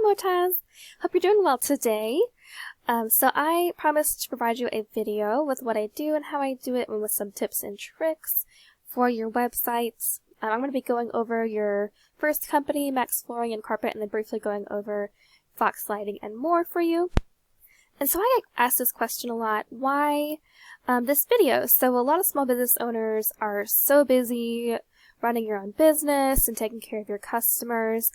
Motaz! Hope you're doing well today. So I promised to provide you a video with what I do and how I do it, and with some tips and tricks for your websites. I'm going to be going over your first company, Max Flooring and Carpet, and then briefly going over Fox Lighting and more for you. And so I get asked this question a lot, why this video? So a lot of small business owners are so busy running your own business and taking care of your customers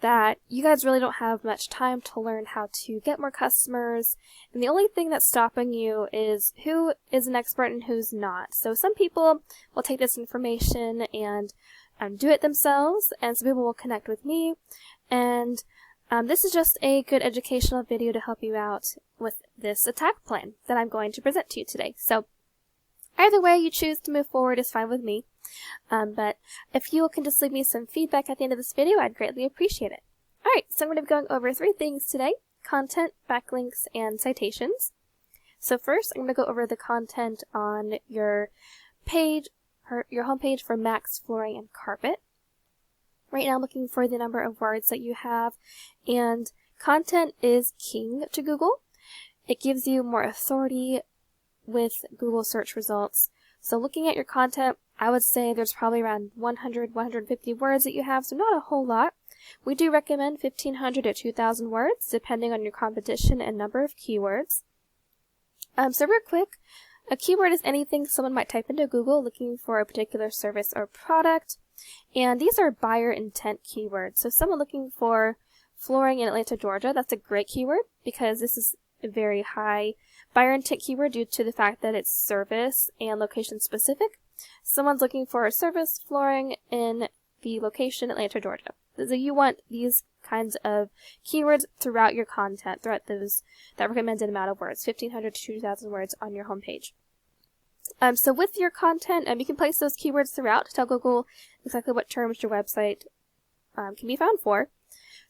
that you guys really don't have much time to learn how to get more customers, and the only thing that's stopping you is who is an expert and who's not. So some people will take this information and do it themselves, and some people will connect with me, and this is just a good educational video to help you out with this attack plan that I'm going to present to you today. So either way you choose to move forward is fine with me. But if you can just leave me some feedback at the end of this video, I'd greatly appreciate it. Alright, so I'm going to be going over 3 things today: content, backlinks, and citations. So first, I'm going to go over the content on your page, or your homepage for Max Flooring and Carpet. Right now I'm looking for the number of words that you have, and content is king to Google. It gives you more authority with Google search results. So looking at your content, I would say there's probably around 100, 150 words that you have, so not a whole lot. We do recommend 1,500 to 2,000 words, depending on your competition and number of keywords. So real quick, a keyword is anything someone might type into Google looking for a particular service or product, and these are buyer intent keywords. So someone looking for flooring in Atlanta, Georgia, that's a great keyword because this is a very high buyer intent keyword due to the fact that it's service and location specific. Someone's looking for a service flooring in the location Atlanta, Georgia. So you want these kinds of keywords throughout your content, throughout that recommended amount of words, 1,500 to 2,000 words on your homepage. So with your content, you can place those keywords throughout to tell Google exactly what terms your website can be found for.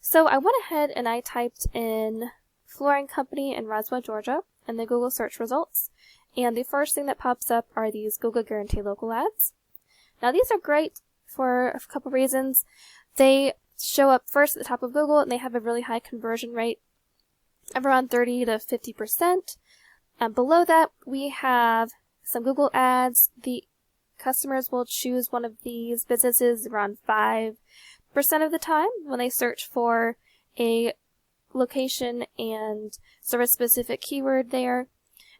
So I went ahead and I typed in flooring company in Roswell, Georgia in the Google search results. And the first thing that pops up are these Google Guarantee Local ads. Now these are great for a couple reasons. They show up first at the top of Google, and they have a really high conversion rate of around 30 to 50%. Below that, we have some Google ads. The customers will choose one of these businesses around 5% of the time when they search for a location and service-specific keyword there.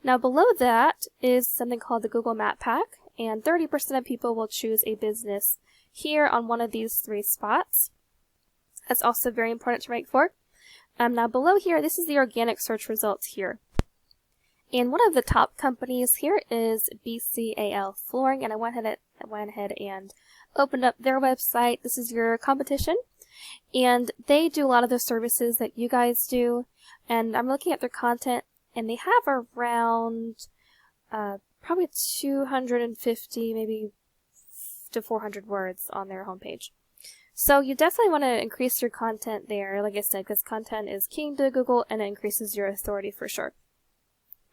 Now below that is something called the Google Map Pack, and 30% of people will choose a business here on one of these 3 spots. That's also very important to rank for. Now below here, this is the organic search results here. And one of the top companies here is BCAL Flooring, and I went ahead and opened up their website. This is your competition, and they do a lot of the services that you guys do, and I'm looking at their content, and they have around probably 250, maybe to 400 words on their homepage. So you definitely want to increase your content there, like I said, because content is king to Google and it increases your authority for sure.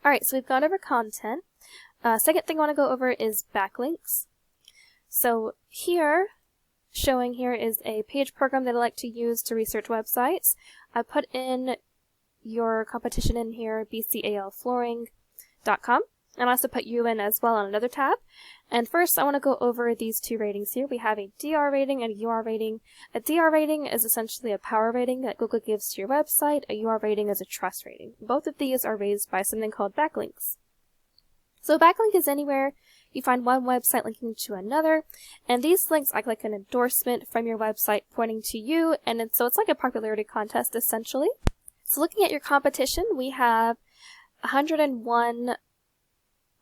Alright, so we've gone over content. Second thing I want to go over is backlinks. So here, showing here is a page program that I like to use to research websites. I put in your competition in here, bcalflooring.com, and I also put you in as well on another tab. And first I want to go over these 2 ratings here. We have a DR rating and a UR rating. A DR rating is essentially a power rating that Google gives to your website. A UR rating is a trust rating. Both of these are raised by something called backlinks. So a backlink is anywhere you find one website linking to another, and these links act like an endorsement from your website pointing to you, and so it's like a popularity contest essentially. So looking at your competition, we have 101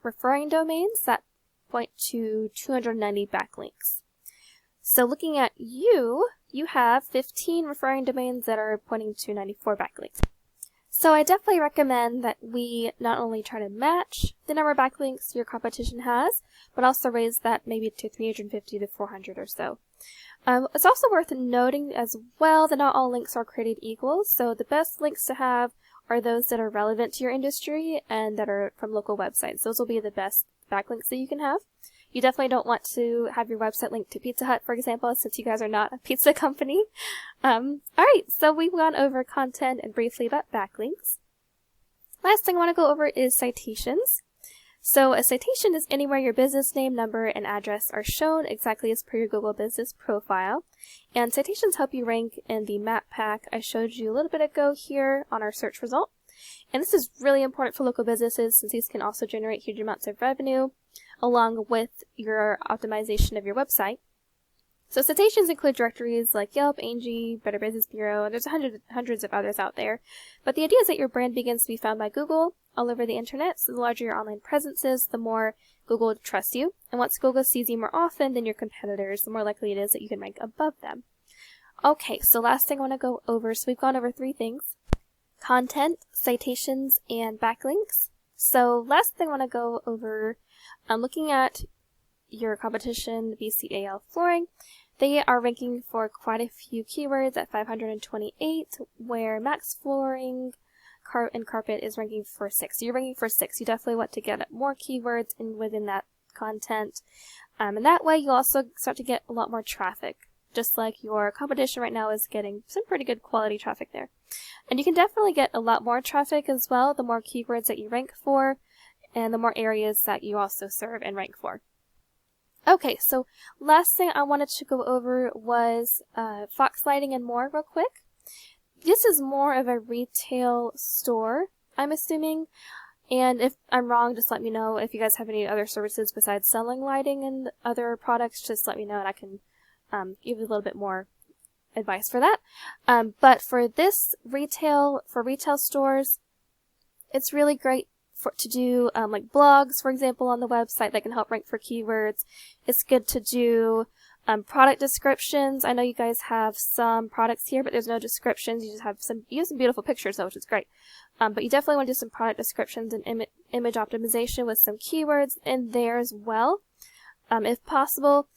referring domains that point to 290 backlinks. So looking at you have 15 referring domains that are pointing to 94 backlinks. So I definitely recommend that we not only try to match the number of backlinks your competition has, but also raise that maybe to 350 to 400 or so. It's also worth noting as well that not all links are created equal, so the best links to have are those that are relevant to your industry and that are from local websites. Those will be the best backlinks that you can have. You definitely don't want to have your website linked to Pizza Hut, for example, since you guys are not a pizza company. Alright, so we've gone over content and briefly about backlinks. Last thing I want to go over is citations. So a citation is anywhere your business name, number, and address are shown exactly as per your Google Business profile. And citations help you rank in the map pack I showed you a little bit ago here on our search result. And this is really important for local businesses since these can also generate huge amounts of revenue along with your optimization of your website. So citations include directories like Yelp, Angie, Better Business Bureau, and there's hundreds of others out there. But the idea is that your brand begins to be found by Google all over the internet, so the larger your online presence is, the more Google trusts you. And once Google sees you more often than your competitors, the more likely it is that you can rank above them. Okay, so last thing I want to go over, so we've gone over 3 things: content, citations, and backlinks. So last thing I want to go over, looking at your competition, BCAL Flooring, they are ranking for quite a few keywords at 528, where Max Flooring and Carpet is ranking for 6. So you're ranking for 6. You definitely want to get more keywords within that content. And that way you also start to get a lot more traffic, just like your competition right now is getting some pretty good quality traffic there. And you can definitely get a lot more traffic as well, the more keywords that you rank for, and the more areas that you also serve and rank for. Okay, so last thing I wanted to go over was Fox Lighting and More real quick. This is more of a retail store, I'm assuming, and if I'm wrong, just let me know. If you guys have any other services besides selling lighting and other products, just let me know and I can give you a little bit more advice for that. But for this retail stores, it's really great to do like blogs, for example, on the website that can help rank for keywords. It's good to do product descriptions. I know you guys have some products here, but there's no descriptions. You just have some beautiful pictures, though, which is great. But you definitely want to do some product descriptions and image optimization with some keywords in there as well, if possible.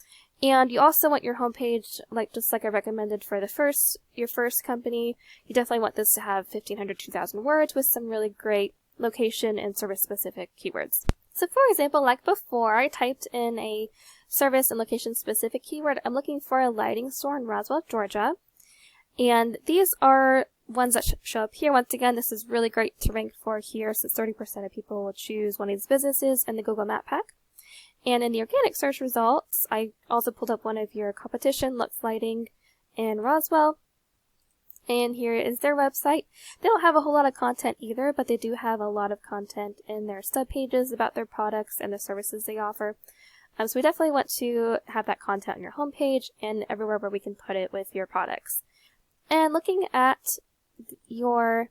And you also want your homepage, just like I recommended for your first company, you definitely want this to have 1,500 to 2,000 words with some really great location and service specific keywords. So for example, like before, I typed in a service and location specific keyword. I'm looking for a lighting store in Roswell, Georgia. And these are ones that show up here. Once again, this is really great to rank for here since 30% of people will choose one of these businesses in the Google Map Pack. And in the organic search results, I also pulled up one of your competition, Lux Lighting in Roswell. And here is their website. They don't have a whole lot of content either, but they do have a lot of content in their subpages about their products and the services they offer. So we definitely want to have that content on your homepage and everywhere where we can put it with your products. And looking at your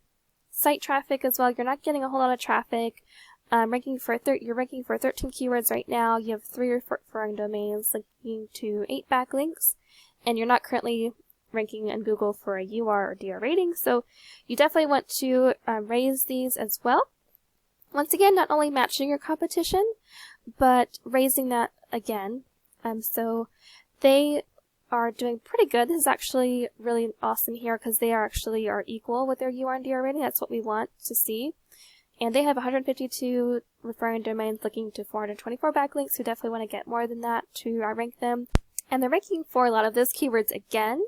site traffic as well, you're not getting a whole lot of traffic. You're ranking for 13 keywords right now. You have 3 referring domains linking to 8 backlinks, and you're not currently ranking in Google for a UR or DR rating, so you definitely want to raise these as well. Once again, not only matching your competition, but raising that again. So they are doing pretty good. This is actually really awesome here because they are equal with their UR and DR rating. That's what we want to see. And they have 152 referring domains looking to 424 backlinks, so definitely want to get more than that to rank them. And they're ranking for a lot of those keywords again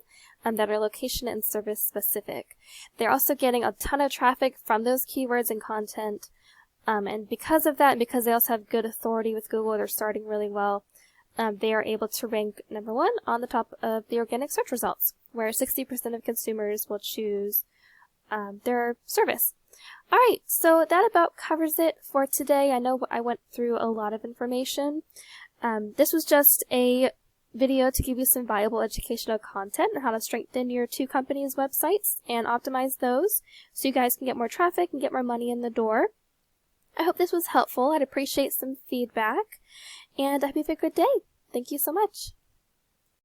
that are location and service specific. They're also getting a ton of traffic from those keywords and content. And because of that, and because they also have good authority with Google, they're starting really well, they are able to rank #1 on the top of the organic search results, where 60% of consumers will choose their service. Alright, so that about covers it for today. I know I went through a lot of information. This was just a video to give you some valuable educational content on how to strengthen your 2 companies' websites and optimize those so you guys can get more traffic and get more money in the door. I hope this was helpful. I'd appreciate some feedback, and I hope you have a good day. Thank you so much.